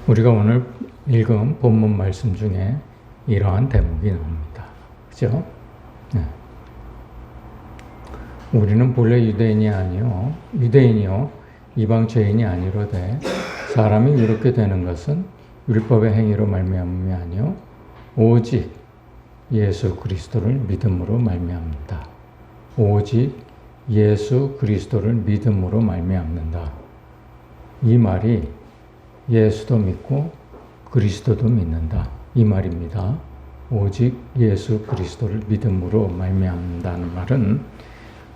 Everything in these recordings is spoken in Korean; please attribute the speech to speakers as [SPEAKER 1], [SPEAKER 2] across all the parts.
[SPEAKER 1] 우리가 오늘 읽은 본문 말씀 중에 이러한 대목이 나옵니다. 그죠? 네. 우리는 본래 유대인이요 이방 죄인이 아니로되 사람이 이렇게 되는 것은 율법의 행위로 말미암음이 아니요 오직 예수 그리스도를 믿음으로 말미암는다. 오직 예수 그리스도를 믿음으로 말미암는다. 이 말이 예수도 믿고 그리스도도 믿는다. 이 말입니다. 오직 예수 그리스도를 믿음으로 말미암는다는 말은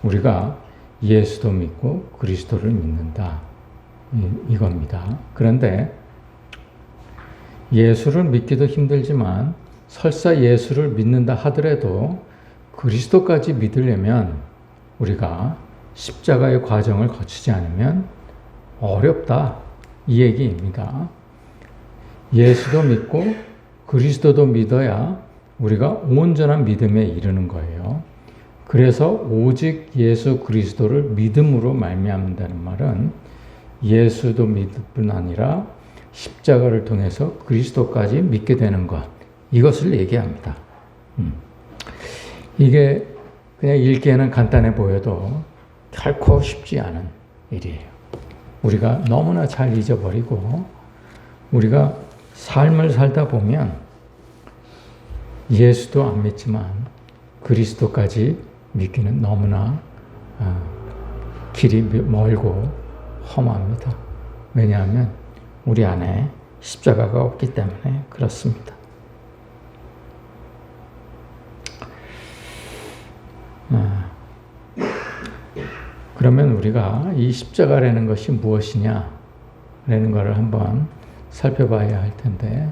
[SPEAKER 1] 우리가 예수도 믿고 그리스도를 믿는다. 이겁니다. 그런데 예수를 믿기도 힘들지만 설사 예수를 믿는다 하더라도 그리스도까지 믿으려면 우리가 십자가의 과정을 거치지 않으면 어렵다. 이 얘기입니다. 예수도 믿고 그리스도도 믿어야 우리가 온전한 믿음에 이르는 거예요. 그래서 오직 예수 그리스도를 믿음으로 말미암는다는 말은 예수도 믿을 뿐 아니라 십자가를 통해서 그리스도까지 믿게 되는 것, 이것을 얘기합니다. 이게 그냥 읽기에는 간단해 보여도 결코 쉽지 않은 일이에요. 우리가 너무나 잘 잊어버리고 우리가 삶을 살다 보면 예수도 안 믿지만 그리스도까지 믿기는 너무나 길이 멀고 험합니다. 왜냐하면 우리 안에 십자가가 없기 때문에 그렇습니다. 그러면 우리가 이 십자가라는 것이 무엇이냐라는 것을 한번 살펴봐야 할 텐데,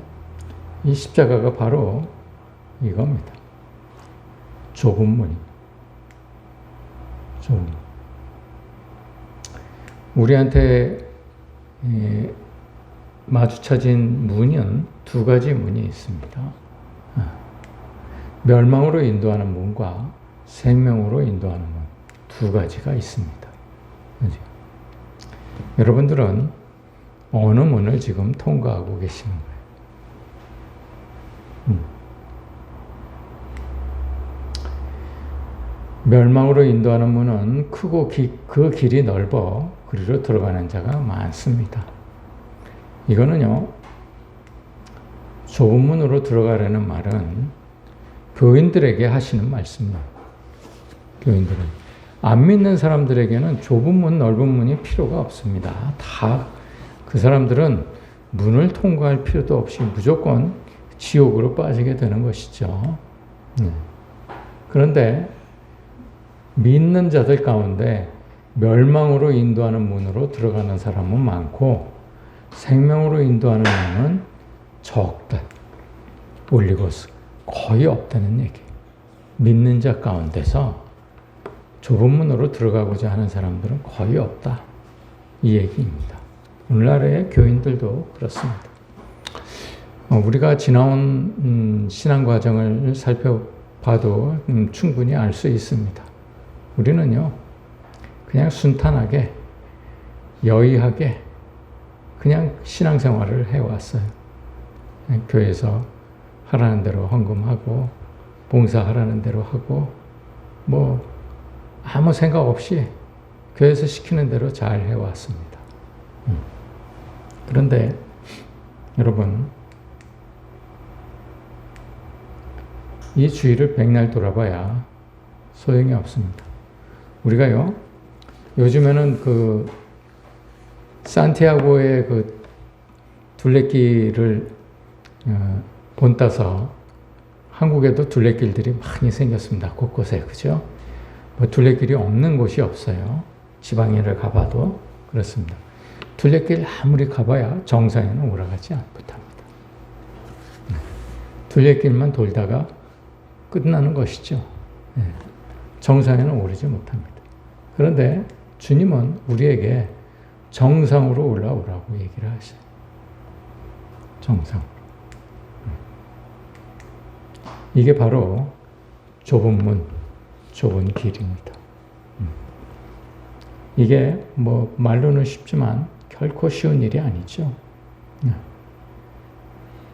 [SPEAKER 1] 이 십자가가 바로 이겁니다. 좁은 문입니다. 좁은 문. 우리한테 마주쳐진 문은 두 가지 문이 있습니다. 멸망으로 인도하는 문과 생명으로 인도하는 문, 두 가지가 있습니다. 그렇죠? 여러분들은 어느 문을 지금 통과하고 계시는 거예요? 멸망으로 인도하는 문은 크고 그 길이 넓어 그리로 들어가는 자가 많습니다. 이거는요, 좁은 문으로 들어가라는 말은 교인들에게 하시는 말씀이에요. 교인들은. 안 믿는 사람들에게는 좁은 문, 넓은 문이 필요가 없습니다. 다 그 사람들은 문을 통과할 필요도 없이 무조건 지옥으로 빠지게 되는 것이죠. 그런데 믿는 자들 가운데 멸망으로 인도하는 문으로 들어가는 사람은 많고 생명으로 인도하는 문은 적다. 올리고스 거의 없다는 얘기. 믿는 자 가운데서 좁은 문으로 들어가고자 하는 사람들은 거의 없다. 이 얘기입니다. 오늘날의 교인들도 그렇습니다. 우리가 지나온 신앙 과정을 살펴봐도 충분히 알 수 있습니다. 우리는요, 그냥 순탄하게, 여의하게 그냥 신앙생활을 해왔어요. 교회에서 하라는 대로 헌금하고 봉사하라는 대로 하고 뭐 아무 생각 없이 교회에서 시키는 대로 잘 해왔습니다. 그런데 여러분, 이 주위를 백날 돌아봐야 소용이 없습니다. 우리가요, 요즘에는 그 산티아고의 그 둘레길을 본따서 한국에도 둘레길들이 많이 생겼습니다. 곳곳에. 그죠? 뭐 둘레길이 없는 곳이 없어요. 지방에를 가봐도 그렇습니다. 둘레길 아무리 가봐야 정상에는 올라가지 못합니다. 둘레길만 돌다가 끝나는 것이죠. 정상에는 오르지 못합니다. 그런데 주님은 우리에게 정상으로 올라오라고 얘기를 하셔요. 정상으로. 이게 바로 좁은 문, 좁은 길입니다. 이게 뭐 말로는 쉽지만 결코 쉬운 일이 아니죠.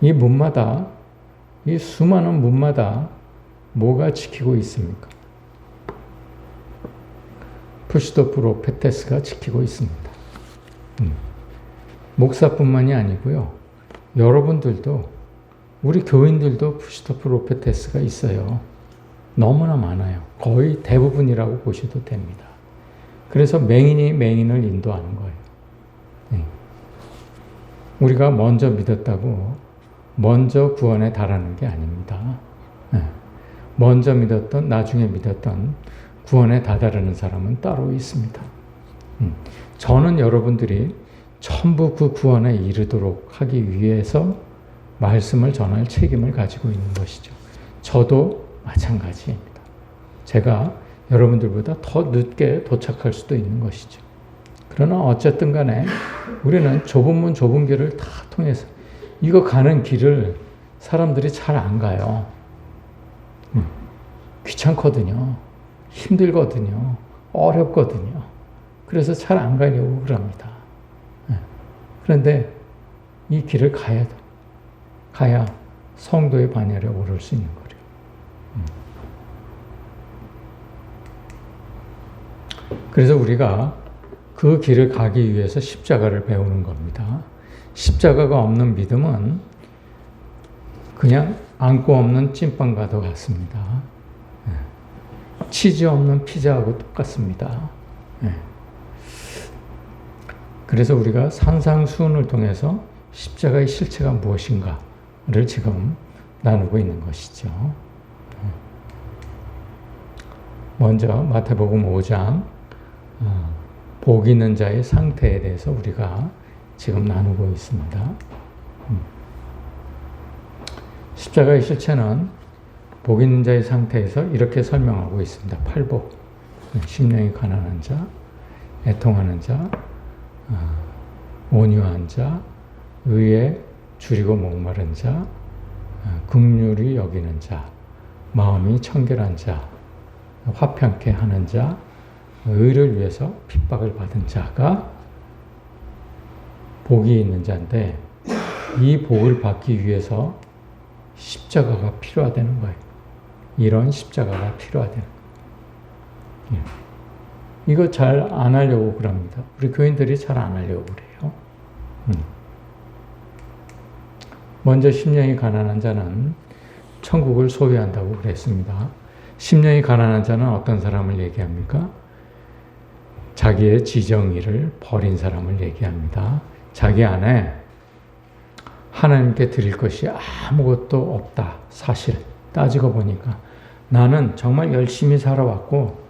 [SPEAKER 1] 이 문마다, 이 수많은 문마다 뭐가 지키고 있습니까? 푸시더 프로페테스가 지키고 있습니다. 목사뿐만이 아니고요. 여러분들도, 우리 교인들도 푸시더 프로페테스가 있어요. 너무나 많아요. 거의 대부분이라고 보셔도 됩니다. 그래서 맹인이 맹인을 인도하는 거예요. 우리가 먼저 믿었다고 먼저 구원에 달하는 게 아닙니다. 먼저 믿었던, 나중에 믿었던 구원에 다다르는 사람은 따로 있습니다. 저는 여러분들이 전부 그 구원에 이르도록 하기 위해서 말씀을 전할 책임을 가지고 있는 것이죠. 저도 마찬가지입니다. 제가 여러분들보다 더 늦게 도착할 수도 있는 것이죠. 그러나 어쨌든 간에 우리는 좁은 문 좁은 길을 다 통해서 이거 가는 길을 사람들이 잘 안 가요. 귀찮거든요. 힘들거든요. 어렵거든요. 그래서 잘 안 가려고 그럽니다. 그런데 이 길을 가야 성도의 반열에 오를 수 있는 거예요. 그래서 우리가 그 길을 가기 위해서 십자가를 배우는 겁니다. 십자가가 없는 믿음은 그냥 안고 없는 찐빵과도 같습니다. 치즈 없는 피자하고 똑같습니다. 그래서 우리가 산상수훈을 통해서 십자가의 실체가 무엇인가를 지금 나누고 있는 것이죠. 먼저 마태복음 5장 복 있는 자의 상태에 대해서 우리가 지금 나누고 있습니다. 십자가의 실체는 복 있는 자의 상태에서 이렇게 설명하고 있습니다. 팔복, 심령이 가난한 자, 애통하는 자, 온유한 자, 의에 줄이고 목마른 자, 긍휼히 여기는 자, 마음이 청결한 자, 화평케 하는 자, 의를 위해서 핍박을 받은 자가 복이 있는 자인데, 이 복을 받기 위해서 십자가가 필요하다는 거예요. 이런 십자가가 필요하다는 거예요. 이거 잘 안 하려고 그럽니다. 우리 교인들이 잘 안 하려고 그래요. 먼저 심령이 가난한 자는 천국을 소유한다고 그랬습니다. 심령이 가난한 자는 어떤 사람을 얘기합니까? 자기의 지정의를 버린 사람을 얘기합니다. 자기 안에 하나님께 드릴 것이 아무것도 없다. 사실 따지고 보니까 나는 정말 열심히 살아왔고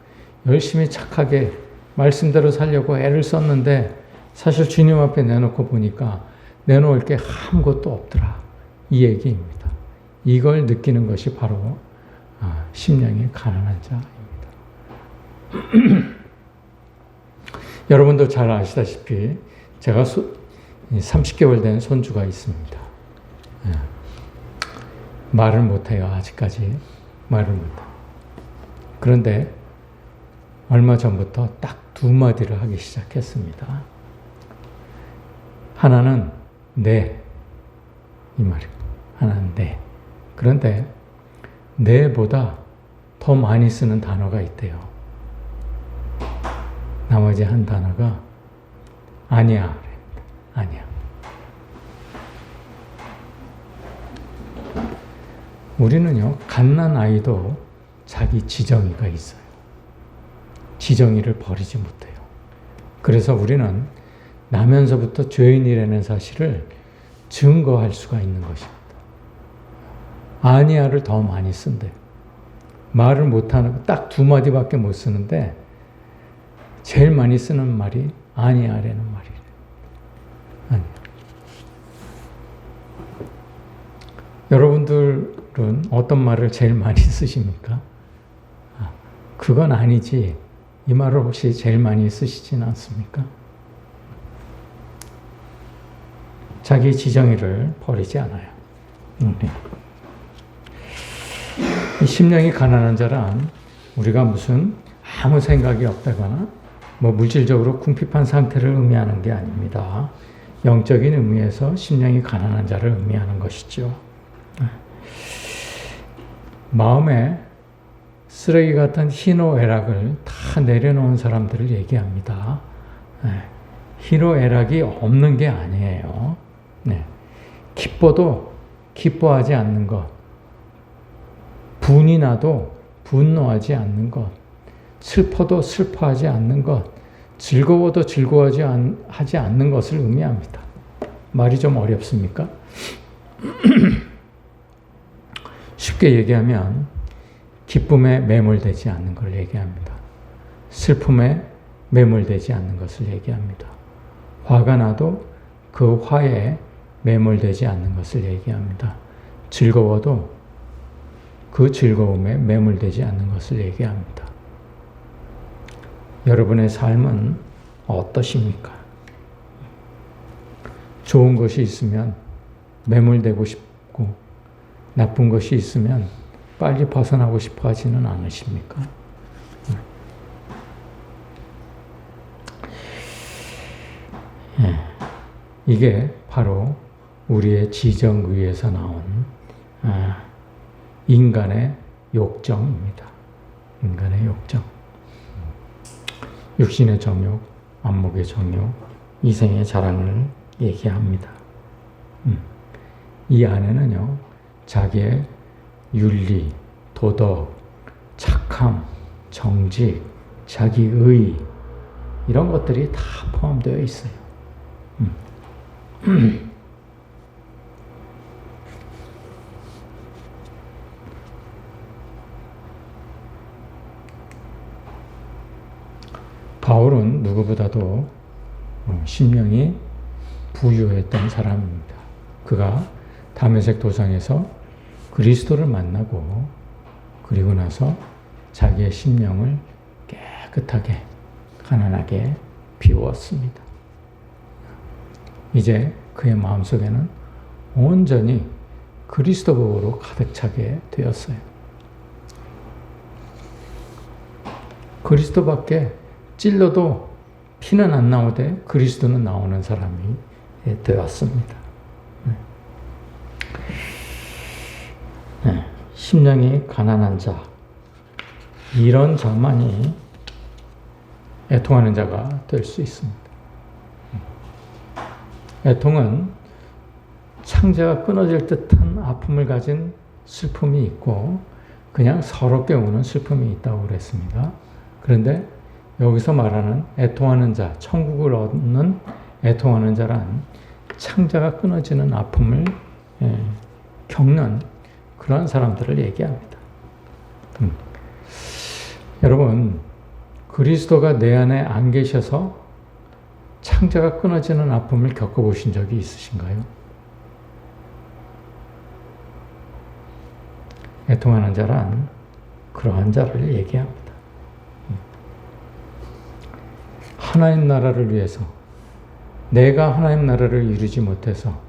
[SPEAKER 1] 열심히 착하게 말씀대로 살려고 애를 썼는데 사실 주님 앞에 내놓고 보니까 내놓을 게 아무것도 없더라. 이 얘기입니다. 이걸 느끼는 것이 바로 심령이 가난한 자입니다. 여러분도 잘 아시다시피 제가 30개월 된 손주가 있습니다. 말을 못해요. 아직까지 말을 못해요. 그런데 얼마 전부터 딱 두 마디를 하기 시작했습니다. 하나는 네, 이 말이에요. 하나는 네. 그런데 네보다 더 많이 쓰는 단어가 있대요. 나머지 한 단어가 아니야. 아니야. 우리는요, 갓난 아이도 자기 지정의가 있어요. 지정의를 버리지 못해요. 그래서 우리는 나면서부터 죄인이라는 사실을 증거할 수가 있는 것입니다. 아니야를 더 많이 쓴대요. 말을 못하는, 딱 두 마디밖에 못 쓰는데 제일 많이 쓰는 말이 아니야라는 말이에요. 아니야. 여러분들은 어떤 말을 제일 많이 쓰십니까? 그건 아니지. 이 말을 혹시 제일 많이 쓰시진 않습니까? 자기 지정의를 버리지 않아요. 이 심령이 가난한 자란 우리가 무슨 아무 생각이 없다거나 뭐 물질적으로 궁핍한 상태를 의미하는 게 아닙니다. 영적인 의미에서 심령이 가난한 자를 의미하는 것이죠. 마음에 쓰레기 같은 희노애락을 다 내려놓은 사람들을 얘기합니다. 희노애락이 없는 게 아니에요. 기뻐도 기뻐하지 않는 것, 분이 나도 분노하지 않는 것, 슬퍼도 슬퍼하지 않는 것, 즐거워도 즐거워하지 않는 것을 의미합니다. 말이 좀 어렵습니까? 쉽게 얘기하면 기쁨에 매몰되지 않는 걸 얘기합니다. 슬픔에 매몰되지 않는 것을 얘기합니다. 화가 나도 그 화에 매몰되지 않는 것을 얘기합니다. 즐거워도 그 즐거움에 매몰되지 않는 것을 얘기합니다. 여러분의 삶은 어떠십니까? 좋은 것이 있으면 매몰되고 싶고 나쁜 것이 있으면 빨리 벗어나고 싶어 하지는 않으십니까? 이게 바로 우리의 지정의에서 나온 인간의 욕정입니다. 인간의 욕정. 육신의 정욕, 안목의 정욕, 이생의 자랑을 얘기합니다. 이 안에는요, 자기의 윤리, 도덕, 착함, 정직, 자기의 이런 것들이 다 포함되어 있어요. 바울은 누구보다도 심령이 부유했던 사람입니다. 그가 다메섹 도상에서 그리스도를 만나고 그리고 나서 자기의 심령을 깨끗하게 가난하게 비웠습니다. 이제 그의 마음속에는 온전히 그리스도복으로 가득 차게 되었어요. 그리스도밖에 찔러도 피는 안 나오되 그리스도는 나오는 사람이 되었습니다. 심령이 가난한 자, 이런 자만이 애통하는 자가 될 수 있습니다. 애통은 창자가 끊어질 듯한 아픔을 가진 슬픔이 있고 그냥 서럽게 우는 슬픔이 있다고 그랬습니다. 그런데 여기서 말하는 애통하는 자, 천국을 얻는 애통하는 자란 창자가 끊어지는 아픔을 겪는 그런 사람들을 얘기합니다. 여러분, 그리스도가 내 안에 안 계셔서 창자가 끊어지는 아픔을 겪어보신 적이 있으신가요? 애통하는 자란 그러한 자를 얘기합니다. 하나님 나라를 위해서, 내가 하나님 나라를 이루지 못해서,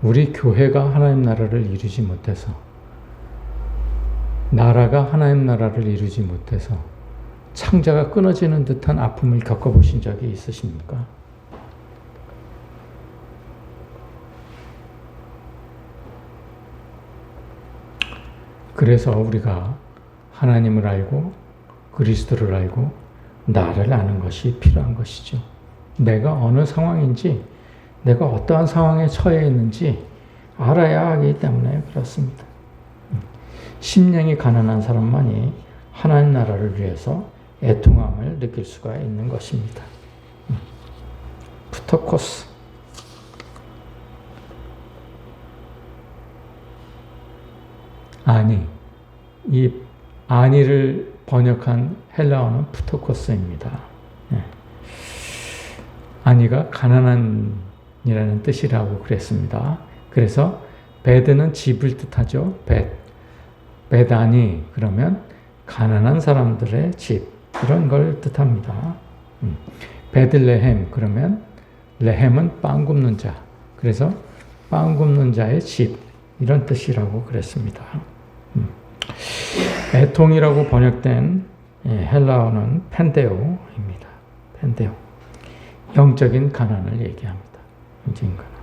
[SPEAKER 1] 우리 교회가 하나님 나라를 이루지 못해서, 나라가 하나님 나라를 이루지 못해서 창자가 끊어지는 듯한 아픔을 겪어보신 적이 있으십니까? 그래서 우리가 하나님을 알고 그리스도를 알고 나를 아는 것이 필요한 것이죠. 내가 어느 상황인지, 내가 어떠한 상황에 처해 있는지 알아야 하기 때문에 그렇습니다. 심령이 가난한 사람만이 하나님 나라를 위해서 애통함을 느낄 수가 있는 것입니다. 프토코스. 아니, 이 아니를 번역한 헬라어는 프토코스입니다. 아니가 가난한이라는 뜻이라고 그랬습니다. 그래서 베드는 집을 뜻하죠. 베다니 그러면 가난한 사람들의 집 이런 걸 뜻합니다. 베들레헴 그러면 레헴은 빵 굽는 자. 그래서 빵 굽는 자의 집 이런 뜻이라고 그랬습니다. 애통이라고 번역된 헬라어는 펜데오입니다. 펜데오. 영적인 가난을 얘기합니다. 문제인 거나.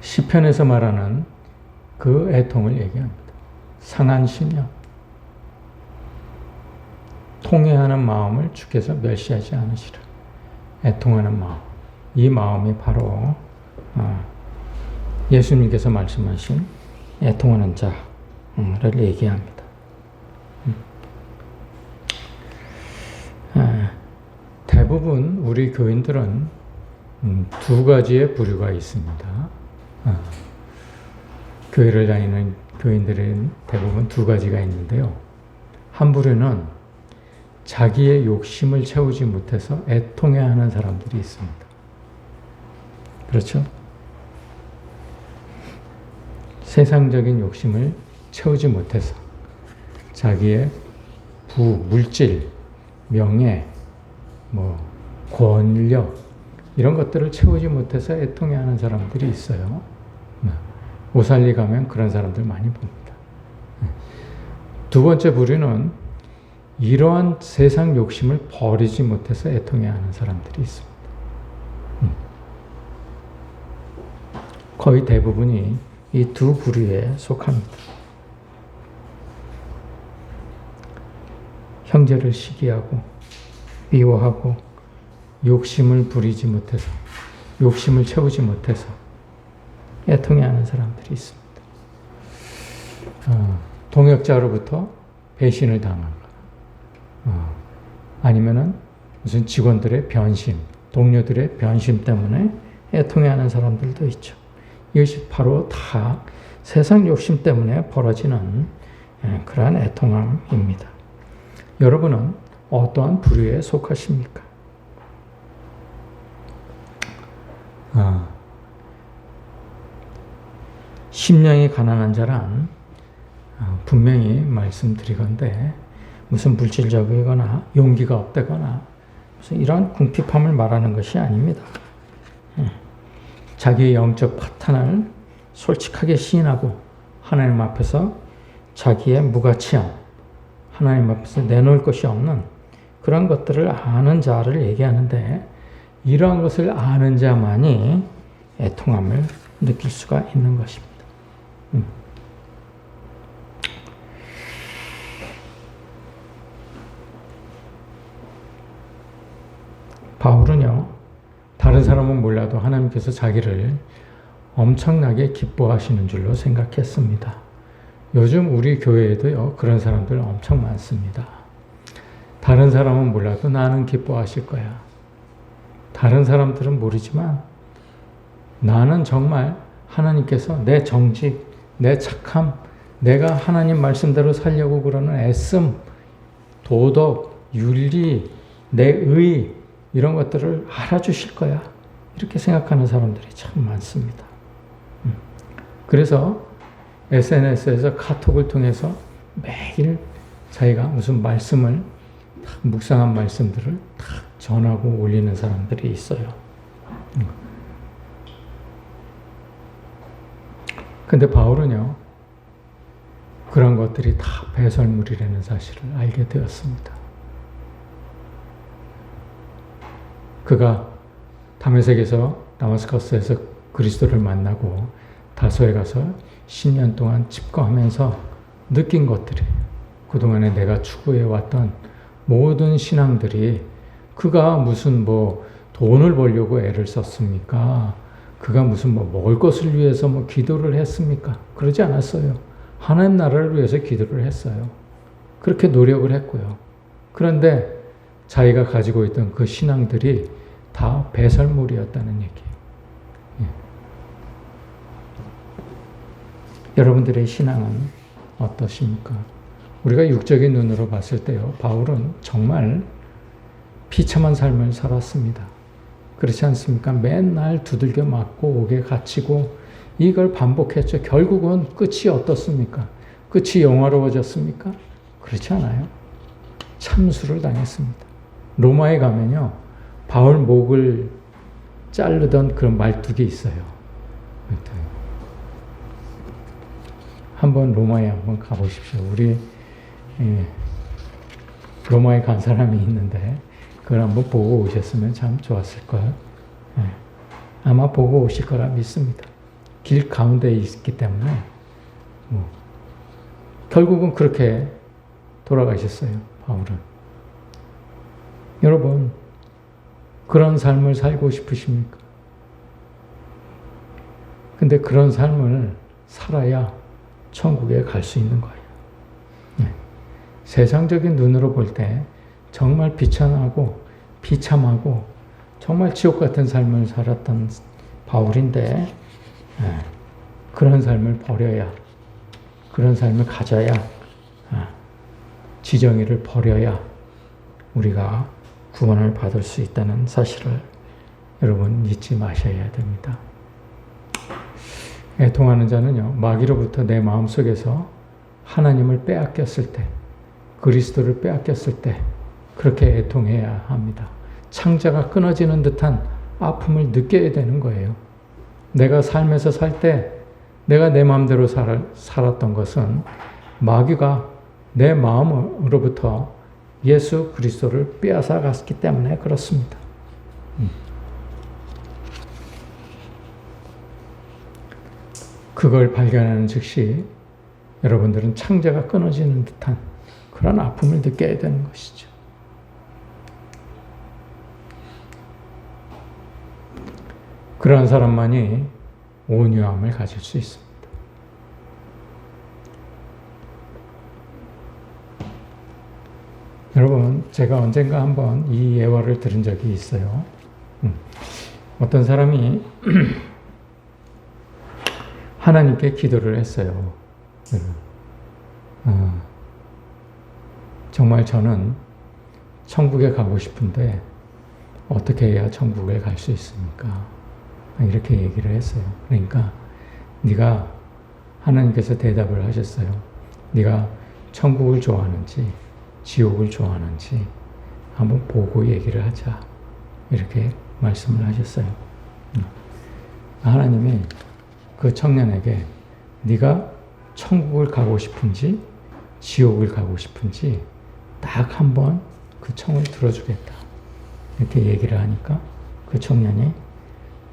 [SPEAKER 1] 시편에서 말하는 그 애통을 얘기합니다. 상한 심령, 통회하는 마음을 주께서 멸시하지 않으시라. 애통하는 마음, 이 마음이 바로 예수님께서 말씀하신 애통하는 자를 얘기합니다. 대부분 우리 교인들은 두 가지의 부류가 있습니다. 교회를 다니는 교인들은 대부분 두 가지가 있는데요. 한 부류는 자기의 욕심을 채우지 못해서 애통해하는 사람들이 있습니다. 그렇죠? 세상적인 욕심을 채우지 못해서 자기의 물질, 명예, 권력 이런 것들을 채우지 못해서 애통해하는 사람들이 있어요. 오살리 가면 그런 사람들 많이 봅니다. 두 번째 부류는 이러한 세상 욕심을 버리지 못해서 애통해하는 사람들이 있습니다. 거의 대부분이 이 두 부류에 속합니다. 형제를 시기하고 미워하고 욕심을 부리지 못해서, 욕심을 채우지 못해서 애통해하는 사람들이 있습니다. 동역자로부터 배신을 당한 거, 아니면은 무슨 직원들의 변심, 동료들의 변심 때문에 애통해하는 사람들도 있죠. 이것이 바로 다 세상 욕심 때문에 벌어지는 그러한 애통함입니다. 여러분은 어떠한 부류에 속하십니까? 심령이 가난한 자란 분명히 말씀드리건대 무슨 물질적이거나 용기가 없다거나 무슨 이런 궁핍함을 말하는 것이 아닙니다. 자기의 영적 파탄을 솔직하게 시인하고 하나님 앞에서 자기의 무가치함, 하나님 앞에서 내놓을 것이 없는 그런 것들을 아는 자를 얘기하는데, 이러한 것을 아는 자만이 애통함을 느낄 수가 있는 것입니다. 바울은요, 다른 사람은 몰라도 하나님께서 자기를 엄청나게 기뻐하시는 줄로 생각했습니다. 요즘 우리 교회에도요, 그런 사람들 엄청 많습니다. 다른 사람은 몰라도 나는 기뻐하실 거야. 다른 사람들은 모르지만 나는 정말 하나님께서 내 정직, 내 착함, 내가 하나님 말씀대로 살려고 그러는 애씀, 도덕, 윤리, 내 의, 이런 것들을 알아주실 거야. 이렇게 생각하는 사람들이 참 많습니다. 그래서 SNS에서 카톡을 통해서 매일 자기가 무슨 말씀을, 묵상한 말씀들을 탁 전하고 올리는 사람들이 있어요. 근데 바울은요, 그런 것들이 다 배설물이라는 사실을 알게 되었습니다. 그가 다메섹에서 그리스도를 만나고 다소에 가서 10년 동안 집거하면서 느낀 것들이, 그동안에 내가 추구해왔던 모든 신앙들이, 그가 무슨 돈을 벌려고 애를 썼습니까? 그가 무슨 먹을 것을 위해서 기도를 했습니까? 그러지 않았어요. 하나님 나라를 위해서 기도를 했어요. 그렇게 노력을 했고요. 그런데 자기가 가지고 있던 그 신앙들이 다 배설물이었다는 얘기예요. 예. 여러분들의 신앙은 어떠십니까? 우리가 육적인 눈으로 봤을 때요, 바울은 정말 비참한 삶을 살았습니다. 그렇지 않습니까? 맨날 두들겨 맞고 옥에 갇히고 이걸 반복했죠. 결국은 끝이 어떻습니까? 끝이 영화로워졌습니까? 그렇지 않아요. 참수를 당했습니다. 로마에 가면요, 바울 목을 자르던 그런 말뚝이 있어요. 한번 로마에 한번 가보십시오. 우리 로마에 간 사람이 있는데 그걸 한번 보고 오셨으면 참 좋았을 거예요. 아마 보고 오실 거라 믿습니다. 길 가운데 있기 때문에 결국은 그렇게 돌아가셨어요. 바울은. 여러분, 그런 삶을 살고 싶으십니까? 근데 그런 삶을 살아야 천국에 갈 수 있는 거예요. 세상적인 눈으로 볼 때 정말 비천하고 비참하고 정말 지옥 같은 삶을 살았던 바울인데 그런 삶을 버려야, 그런 삶을 가져야, 지정의를 버려야 우리가 구원을 받을 수 있다는 사실을 여러분 잊지 마셔야 됩니다. 애통하는 자는요, 마귀로부터 내 마음속에서 하나님을 빼앗겼을 때, 그리스도를 빼앗겼을 때 그렇게 애통해야 합니다. 창자가 끊어지는 듯한 아픔을 느껴야 되는 거예요. 내가 삶에서 살 때 내가 내 마음대로 살았던 것은 마귀가 내 마음으로부터 예수 그리스도를 빼앗아 갔기 때문에 그렇습니다. 그걸 발견하는 즉시 여러분들은 창자가 끊어지는 듯한 그런 아픔을 느껴야 되는 것이죠. 그러한 사람만이 온유함을 가질 수 있습니다. 여러분, 제가 언젠가 한번 이 예화를 들은 적이 있어요. 어떤 사람이 하나님께 기도를 했어요. 정말 저는 천국에 가고 싶은데 어떻게 해야 천국에 갈 수 있습니까? 이렇게 얘기를 했어요. 그러니까 네가, 하나님께서 대답을 하셨어요. 네가 천국을 좋아하는지 지옥을 좋아하는지 한번 보고 얘기를 하자. 이렇게 말씀을 하셨어요. 하나님이 그 청년에게 네가 천국을 가고 싶은지 지옥을 가고 싶은지 딱 한번 그 청을 들어주겠다. 이렇게 얘기를 하니까 그 청년이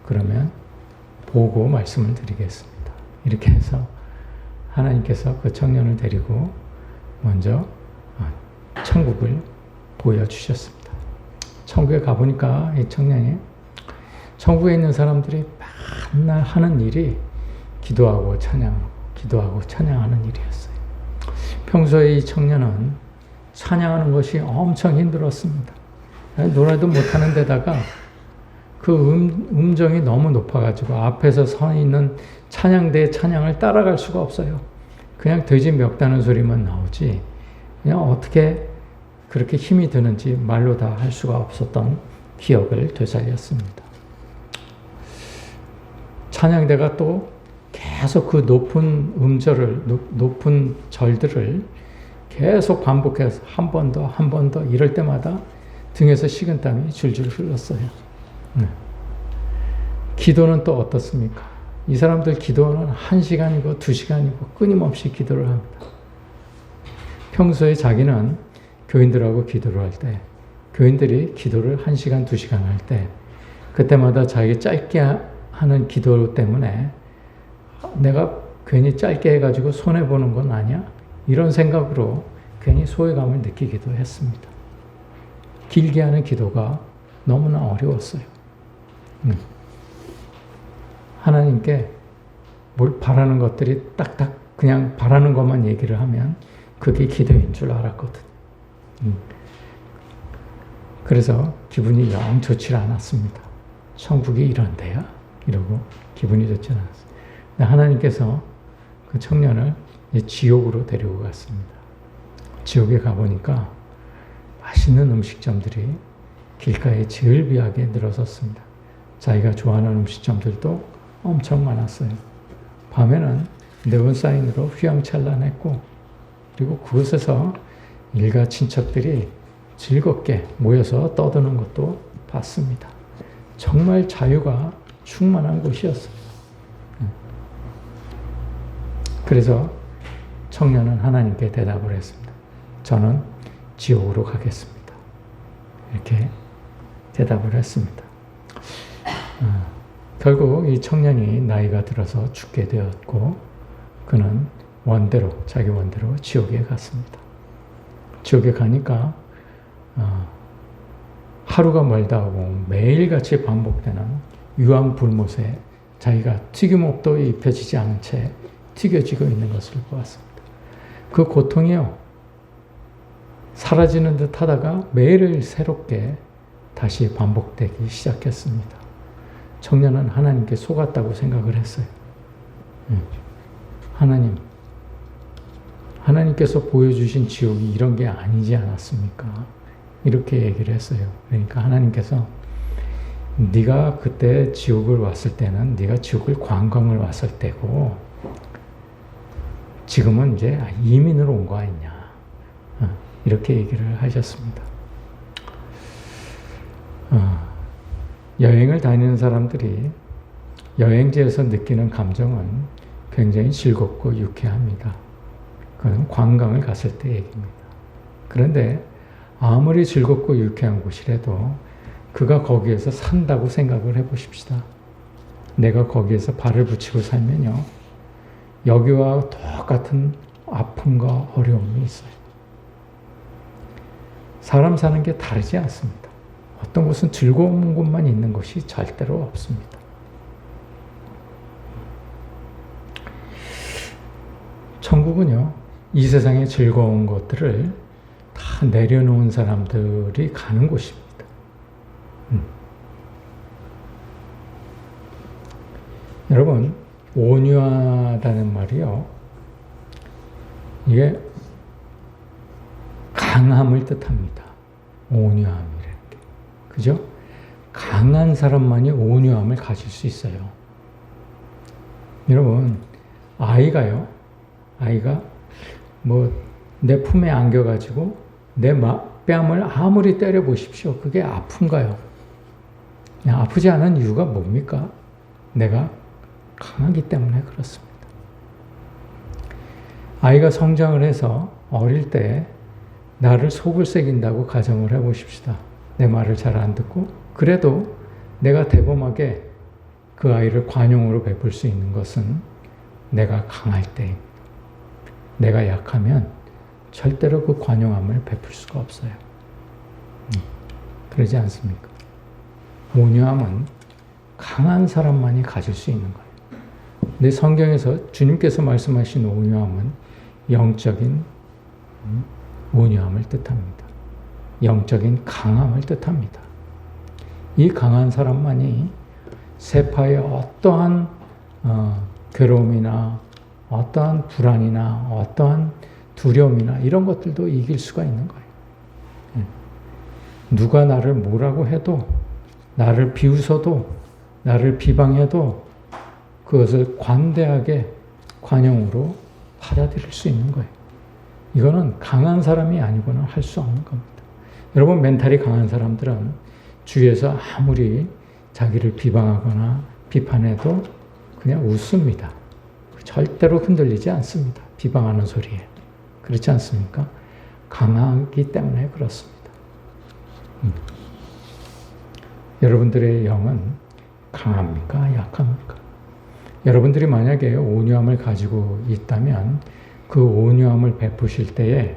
[SPEAKER 1] 그러면 보고 말씀을 드리겠습니다. 이렇게 해서 하나님께서 그 청년을 데리고 먼저 천국을 보여주셨습니다. 천국에 가보니까 이 청년이 천국에 있는 사람들이 맨날 하는 일이 기도하고 찬양하는 일이었어요. 평소에 이 청년은 찬양하는 것이 엄청 힘들었습니다. 노래도 못하는 데다가 그 음정이 너무 높아가지고 앞에서 서 있는 찬양대의 찬양을 따라갈 수가 없어요. 그냥 돼지 멱다는 소리만 나오지 그냥 어떻게 그렇게 힘이 드는지 말로 다 할 수가 없었던 기억을 되살렸습니다. 찬양대가 또 계속 그 높은 높은 절들을 계속 반복해서 한 번 더 이럴 때마다 등에서 식은땀이 줄줄 흘렀어요. 기도는 또 어떻습니까? 이 사람들 기도는 1시간이고 2시간이고 끊임없이 기도를 합니다. 평소에 자기는 교인들하고 기도를 할 때, 교인들이 기도를 1시간, 2시간 할 때, 그때마다 자기 짧게 하는 기도 때문에 내가 괜히 짧게 해가지고 손해보는 건 아니야? 이런 생각으로 괜히 소외감을 느끼기도 했습니다. 길게 하는 기도가 너무나 어려웠어요. 하나님께 뭘 바라는 것들이 딱딱 그냥 바라는 것만 얘기를 하면 그게 기도인 줄 알았거든. 그래서 기분이 영 좋지 않았습니다. 천국이 이런 데야? 이러고 기분이 좋지 않았어요. 근데 하나님께서 그 청년을 지옥으로 데리고 갔습니다. 지옥에 가보니까 맛있는 음식점들이 길가에 즐비하게 늘어섰습니다. 자기가 좋아하는 음식점들도 엄청 많았어요. 밤에는 네온사인으로 휘황찬란했고 그리고 그곳에서 일가 친척들이 즐겁게 모여서 떠드는 것도 봤습니다. 정말 자유가 충만한 곳이었어요. 그래서 청년은 하나님께 대답을 했습니다. 저는 지옥으로 가겠습니다. 이렇게 대답을 했습니다. 결국 이 청년이 나이가 들어서 죽게 되었고 그는 자기 원대로 지옥에 갔습니다. 지옥에 가니까 하루가 멀다 하고 매일같이 반복되는 유황불못에 자기가 튀김옷도 입혀지지 않은 채 튀겨지고 있는 것을 보았습니다. 그 고통이요, 사라지는 듯 하다가 매일 새롭게 다시 반복되기 시작했습니다. 청년은 하나님께 속았다고 생각을 했어요. 하나님께서 보여주신 지옥이 이런 게 아니지 않았습니까? 이렇게 얘기를 했어요. 그러니까 하나님께서 네가 그때 지옥을 왔을 때는 네가 지옥을 관광을 왔을 때고 지금은 이제 이민으로 온 거 아니냐. 이렇게 얘기를 하셨습니다. 여행을 다니는 사람들이 여행지에서 느끼는 감정은 굉장히 즐겁고 유쾌합니다. 그건 관광을 갔을 때 얘기입니다. 그런데 아무리 즐겁고 유쾌한 곳이라도 그가 거기에서 산다고 생각을 해보십시다. 내가 거기에서 발을 붙이고 살면요, 여기와 똑같은 아픔과 어려움이 있어요. 사람 사는 게 다르지 않습니다. 어떤 곳은 즐거운 곳만 있는 것이 절대로 없습니다. 천국은요, 이 세상의 즐거운 것들을 다 내려놓은 사람들이 가는 곳입니다. 여러분, 온유하다는 말이요, 이게 강함을 뜻합니다. 온유함이라는 게. 그죠? 강한 사람만이 온유함을 가질 수 있어요. 여러분, 아이가 내 품에 안겨가지고 내 뺨을 아무리 때려 보십시오. 그게 아픈가요? 아프지 않은 이유가 뭡니까? 내가 강하기 때문에 그렇습니다. 아이가 성장을 해서 어릴 때 나를 속을 새긴다고 가정을 해보십시다. 내 말을 잘 안 듣고 그래도 내가 대범하게 그 아이를 관용으로 베풀 수 있는 것은 내가 강할 때입니다. 내가 약하면 절대로 그 관용함을 베풀 수가 없어요. 그러지 않습니까? 온유함은 강한 사람만이 가질 수 있는 거예요. 근데 성경에서 주님께서 말씀하신 온유함은 영적인 온유함을 뜻합니다. 영적인 강함을 뜻합니다. 이 강한 사람만이 세파의 어떠한 괴로움이나 어떠한 불안이나 어떠한 두려움이나 이런 것들도 이길 수가 있는 거예요. 누가 나를 뭐라고 해도, 나를 비웃어도, 나를 비방해도 그것을 관대하게 관용으로 받아들일 수 있는 거예요. 이거는 강한 사람이 아니고는 할 수 없는 겁니다. 여러분, 멘탈이 강한 사람들은 주위에서 아무리 자기를 비방하거나 비판해도 그냥 웃습니다. 절대로 흔들리지 않습니다. 비방하는 소리에. 그렇지 않습니까? 강하기 때문에 그렇습니다. 여러분들의 영은 강합니까? 약합니까? 여러분들이 만약에 온유함을 가지고 있다면 그 온유함을 베푸실 때에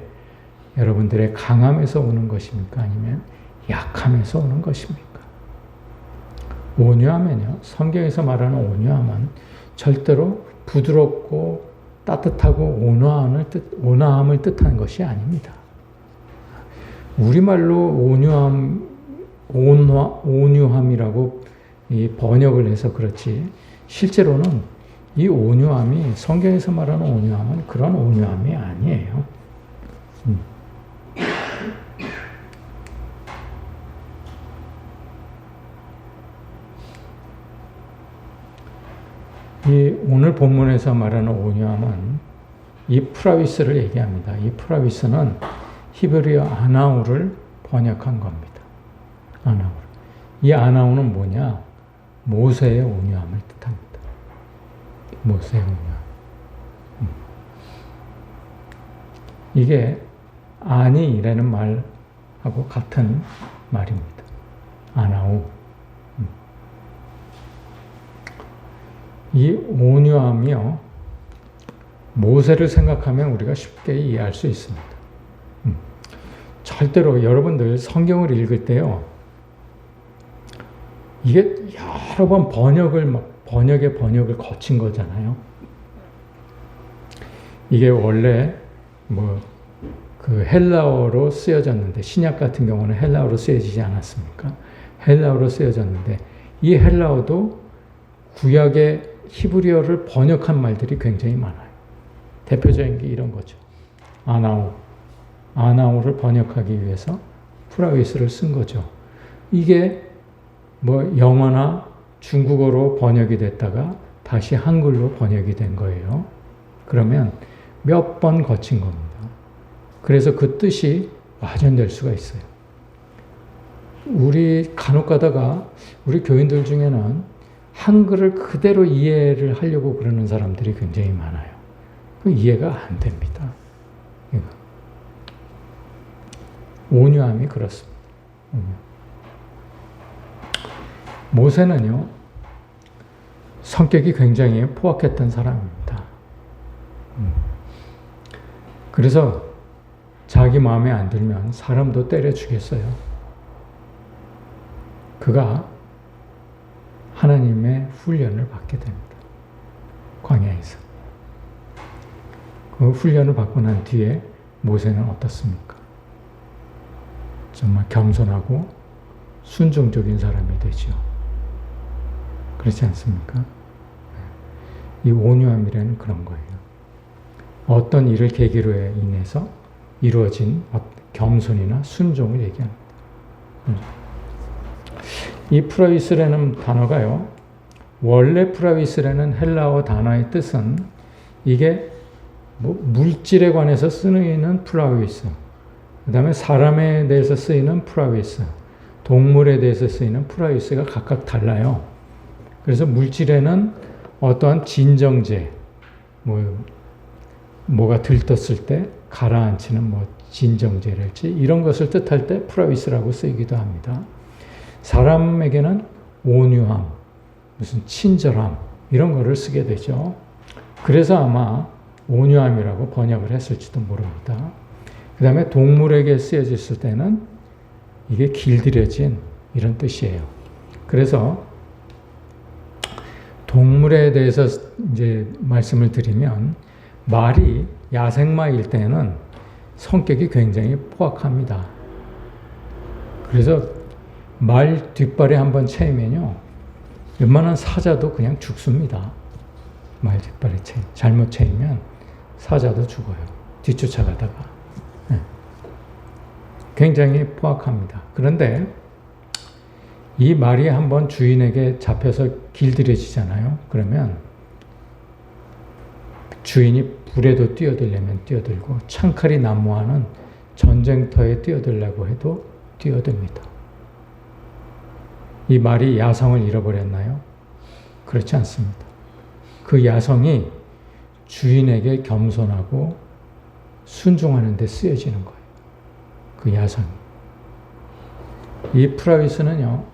[SPEAKER 1] 여러분들의 강함에서 오는 것입니까? 아니면 약함에서 오는 것입니까? 온유하면요, 성경에서 말하는 온유함은 절대로 부드럽고 따뜻하고 온화함을 뜻하는 것이 아닙니다. 우리말로 온유함이라고 번역을 해서 그렇지, 실제로는 이 온유함이, 성경에서 말하는 온유함은 그런 온유함이 아니에요. 이 오늘 본문에서 말하는 온유함은 이 프라위스를 얘기합니다. 이 프라위스는 히브리어 아나우를 번역한 겁니다. 아나우. 이 아나우는 뭐냐? 모세의 온유함을 뜻합니다. 모세의 온유함. 이게 아니라는 말하고 같은 말입니다. 아나우. 이 온유함이요, 모세를 생각하면 우리가 쉽게 이해할 수 있습니다. 절대로 여러분들 성경을 읽을 때요, 이게 여러 번 번역을 거친 거잖아요. 이게 원래 그 헬라어로 쓰여졌는데, 신약 같은 경우는 헬라어로 쓰여지지 않았습니까? 헬라어로 쓰여졌는데, 이 헬라어도 구약의 히브리어를 번역한 말들이 굉장히 많아요. 대표적인 게 이런 거죠. 아나우를 번역하기 위해서 프라위스를 쓴 거죠. 이게 영어나 중국어로 번역이 됐다가 다시 한글로 번역이 된 거예요. 그러면 몇 번 거친 겁니다. 그래서 그 뜻이 와전될 수가 있어요. 우리 간혹 가다가 우리 교인들 중에는 한글을 그대로 이해를 하려고 그러는 사람들이 굉장히 많아요. 그 이해가 안 됩니다. 온유함이 그렇습니다. 모세는요, 성격이 굉장히 포악했던 사람입니다. 그래서 자기 마음에 안 들면 사람도 때려 죽였어요. 그가 하나님의 훈련을 받게 됩니다. 광야에서. 그 훈련을 받고 난 뒤에 모세는 어떻습니까? 정말 겸손하고 순종적인 사람이 되죠. 그렇지 않습니까? 이 온유함이라는 그런 거예요. 어떤 일을 계기로 인해서 이루어진 겸손이나 순종을 얘기합니다. 이 프라위스라는 단어가요, 원래 프라위스라는 헬라어 단어의 뜻은 이게 물질에 관해서 쓰이는 프라위스, 그 다음에 사람에 대해서 쓰이는 프라위스, 동물에 대해서 쓰이는 프라위스가 각각 달라요. 그래서 물질에는 어떠한 진정제, 뭐가 들떴을 때 가라앉히는 진정제랄지 이런 것을 뜻할 때 프라위스라고 쓰이기도 합니다. 사람에게는 온유함, 무슨 친절함 이런 거를 쓰게 되죠. 그래서 아마 온유함이라고 번역을 했을지도 모릅니다. 그 다음에 동물에게 쓰여졌을 때는 이게 길들여진 이런 뜻이에요. 그래서 동물에 대해서 이제 말씀을 드리면, 말이 야생마일 때는 성격이 굉장히 포악합니다. 그래서 말 뒷발에 한번 채이면요, 웬만한 사자도 그냥 죽습니다. 말 뒷발에 잘못 채이면 사자도 죽어요. 뒤쫓아가다가. 네. 굉장히 포악합니다. 그런데 이 말이 한번 주인에게 잡혀서 길들여지잖아요. 그러면 주인이 불에도 뛰어들려면 뛰어들고, 창칼이 난무하는 전쟁터에 뛰어들려고 해도 뛰어듭니다. 이 말이 야성을 잃어버렸나요? 그렇지 않습니다. 그 야성이 주인에게 겸손하고 순종하는 데 쓰여지는 거예요. 그 야성이. 이 프라위스는요,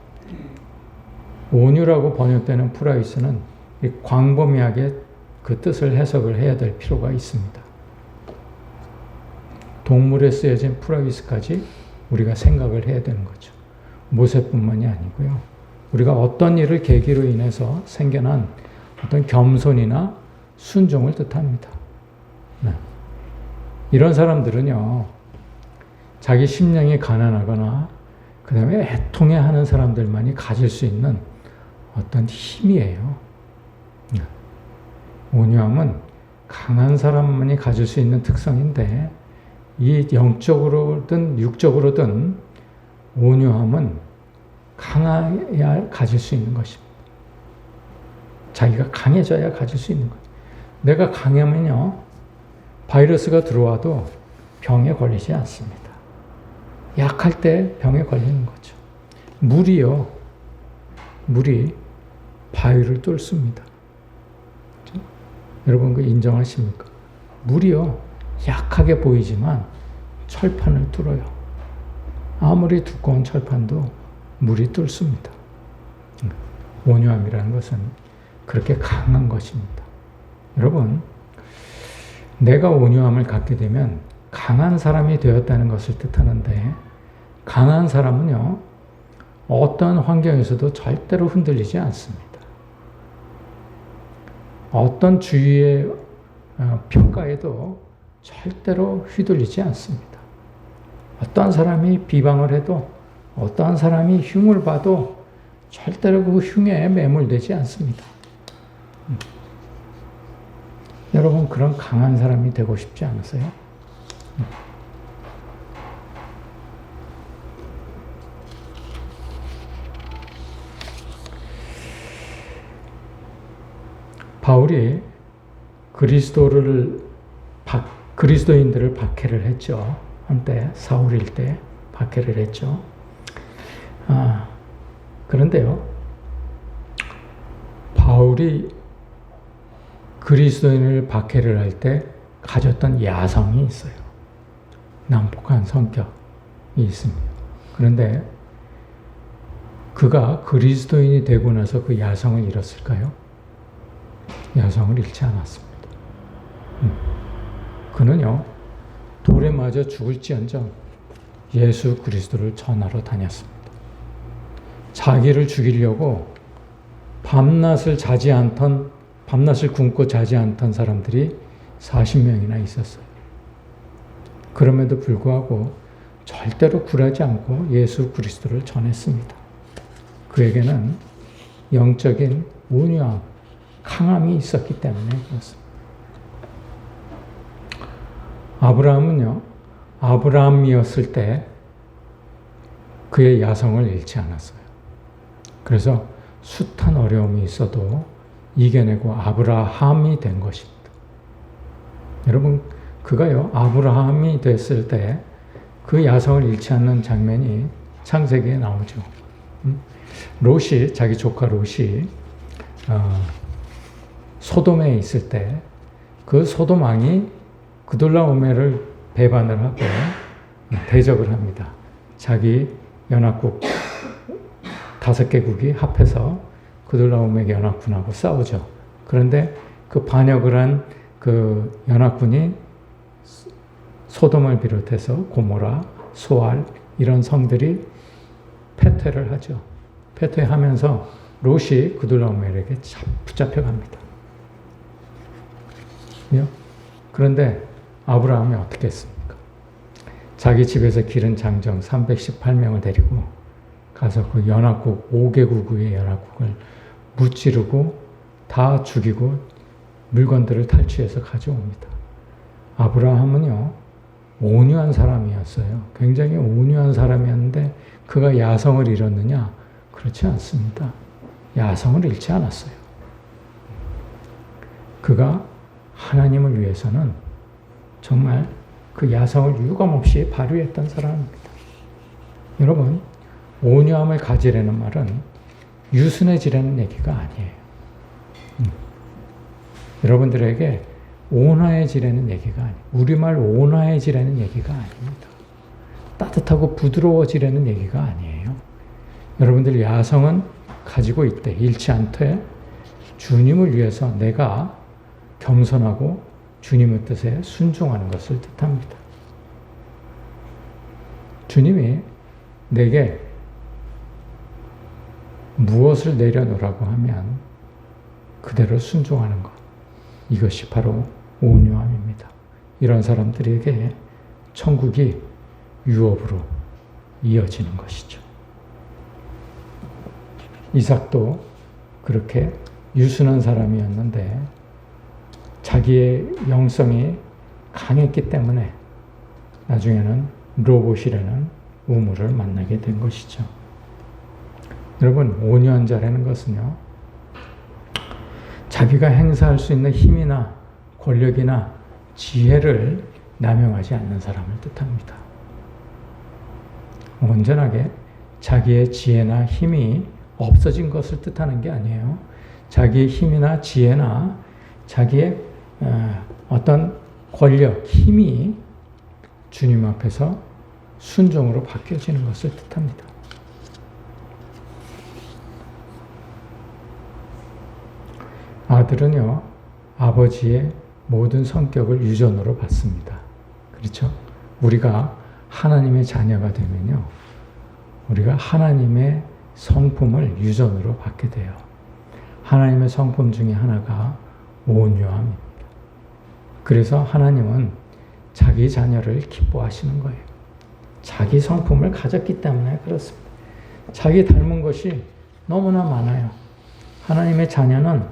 [SPEAKER 1] 온유라고 번역되는 프라위스는 광범위하게 그 뜻을 해석을 해야 될 필요가 있습니다. 동물에 쓰여진 프라위스까지 우리가 생각을 해야 되는 거죠. 모세뿐만이 아니고요. 우리가 어떤 일을 계기로 인해서 생겨난 어떤 겸손이나 순종을 뜻합니다. 네. 이런 사람들은요, 자기 심령이 가난하거나 그 다음에 애통해하는 사람들만이 가질 수 있는 어떤 힘이에요. 네. 온유함은 강한 사람만이 가질 수 있는 특성인데, 이 영적으로든 육적으로든 온유함은 강해야 가질 수 있는 것입니다. 자기가 강해져야 가질 수 있는 거예요. 내가 강하면요, 바이러스가 들어와도 병에 걸리지 않습니다. 약할 때 병에 걸리는 거죠. 물이 바위를 뚫습니다. 그렇죠? 여러분 그 인정하십니까? 물이요, 약하게 보이지만 철판을 뚫어요. 아무리 두꺼운 철판도 물이 뚫습니다. 온유함이라는 것은 그렇게 강한 것입니다. 여러분, 내가 온유함을 갖게 되면 강한 사람이 되었다는 것을 뜻하는데, 강한 사람은요, 어떤 환경에서도 절대로 흔들리지 않습니다. 어떤 주위의 평가에도 절대로 휘둘리지 않습니다. 어떠한 사람이 비방을 해도, 어떠한 사람이 흉을 봐도 절대로 그 흉에 매몰되지 않습니다. 여러분, 그런 강한 사람이 되고 싶지 않으세요? 바울이 그리스도인들을 박해를 했죠. 한때 사울일 때 박해를 했죠. 그런데요, 바울이 그리스도인을 박해를 할 때 가졌던 야성이 있어요. 난폭한 성격이 있습니다. 그런데 그가 그리스도인이 되고 나서 그 야성을 잃었을까요? 야성을 잃지 않았습니다. 그는요, 돌에 맞아 죽을지언정 예수 그리스도를 전하러 다녔습니다. 자기를 죽이려고 밤낮을 굶고 자지 않던 사람들이 40명이나 있었어요. 그럼에도 불구하고 절대로 굴하지 않고 예수 그리스도를 전했습니다. 그에게는 영적인 온유함, 강함이 있었기 때문에 그렇습니다. 아브라함은요, 아브라함이었을 때 그의 야성을 잃지 않았어요. 그래서 숱한 어려움이 있어도 이겨내고 아브라함이 된 것입니다. 여러분, 그가요, 아브라함이 됐을 때 그 야성을 잃지 않는 장면이 창세기에 나오죠. 롯이, 자기 조카 롯이 소돔에 있을 때 그 소돔 왕이 그돌라오메를 배반을 하고 대적을 합니다. 자기 연합국 5개국이 합해서 그돌라오메 연합군하고 싸우죠. 그런데 그 반역을 한 그 연합군이 소돔을 비롯해서 고모라, 소알 이런 성들이 패퇴를 하죠. 패퇴하면서 롯이 그돌라오멜에게 붙잡혀갑니다. 그런데 아브라함이 어떻게 했습니까? 자기 집에서 기른 장정 318명을 데리고 가서 그 연합국 5개국의 연합국을 무찌르고 다 죽이고 물건들을 탈취해서 가져옵니다. 아브라함은요, 온유한 사람이었어요. 굉장히 온유한 사람이었는데 그가 야성을 잃었느냐? 그렇지 않습니다. 야성을 잃지 않았어요. 그가 하나님을 위해서는 정말 그 야성을 유감없이 발휘했던 사람입니다. 여러분, 온유함을 가지라는 말은 유순해지라는 얘기가 아니에요. 여러분들에게 온화해지라는 얘기가 아니에요. 우리말 온화해지라는 얘기가 아닙니다. 따뜻하고 부드러워지라는 얘기가 아니에요. 여러분들 야성은 가지고 있대. 잃지 않되 주님을 위해서 내가 겸손하고 주님의 뜻에 순종하는 것을 뜻합니다. 주님이 내게 무엇을 내려놓으라고 하면 그대로 순종하는 것. 이것이 바로 온유함입니다. 이런 사람들에게 천국이 유업으로 이어지는 것이죠. 이삭도 그렇게 유순한 사람이었는데 자기의 영성이 강했기 때문에 나중에는 로봇이라는 우물을 만나게 된 것이죠. 여러분, 온유한 자라는 것은요, 자기가 행사할 수 있는 힘이나 권력이나 지혜를 남용하지 않는 사람을 뜻합니다. 온전하게 자기의 지혜나 힘이 없어진 것을 뜻하는 게 아니에요. 자기의 힘이나 지혜나 자기의 어떤 권력, 힘이 주님 앞에서 순종으로 바뀌어지는 것을 뜻합니다. 아들은요, 아버지의 모든 성격을 유전으로 받습니다. 그렇죠? 우리가 하나님의 자녀가 되면요, 우리가 하나님의 성품을 유전으로 받게 돼요. 하나님의 성품 중에 하나가 온유함입니다. 그래서 하나님은 자기 자녀를 기뻐하시는 거예요. 자기 성품을 가졌기 때문에 그렇습니다. 자기 닮은 것이 너무나 많아요. 하나님의 자녀는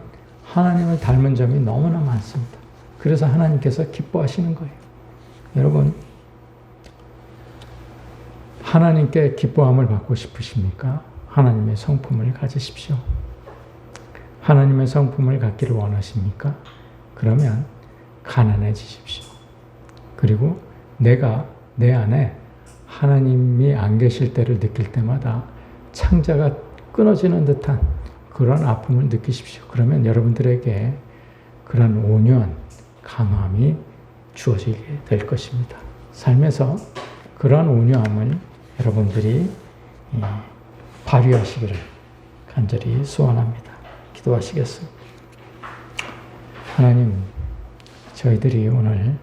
[SPEAKER 1] 하나님을 닮은 점이 너무나 많습니다. 그래서 하나님께서 기뻐하시는 거예요. 여러분, 하나님께 기뻐함을 받고 싶으십니까? 하나님의 성품을 가지십시오. 하나님의 성품을 갖기를 원하십니까? 그러면 가난해지십시오. 그리고 내가 내 안에 하나님이 안 계실 때를 느낄 때마다 창자가 끊어지는 듯한 그런 아픔을 느끼십시오. 그러면 여러분들에게 그런 온유한 강함이 주어지게 될 것입니다. 삶에서 그러한 온유함을 여러분들이 발휘하시기를 간절히 소원합니다. 기도하시겠습니다. 하나님, 저희들이 오늘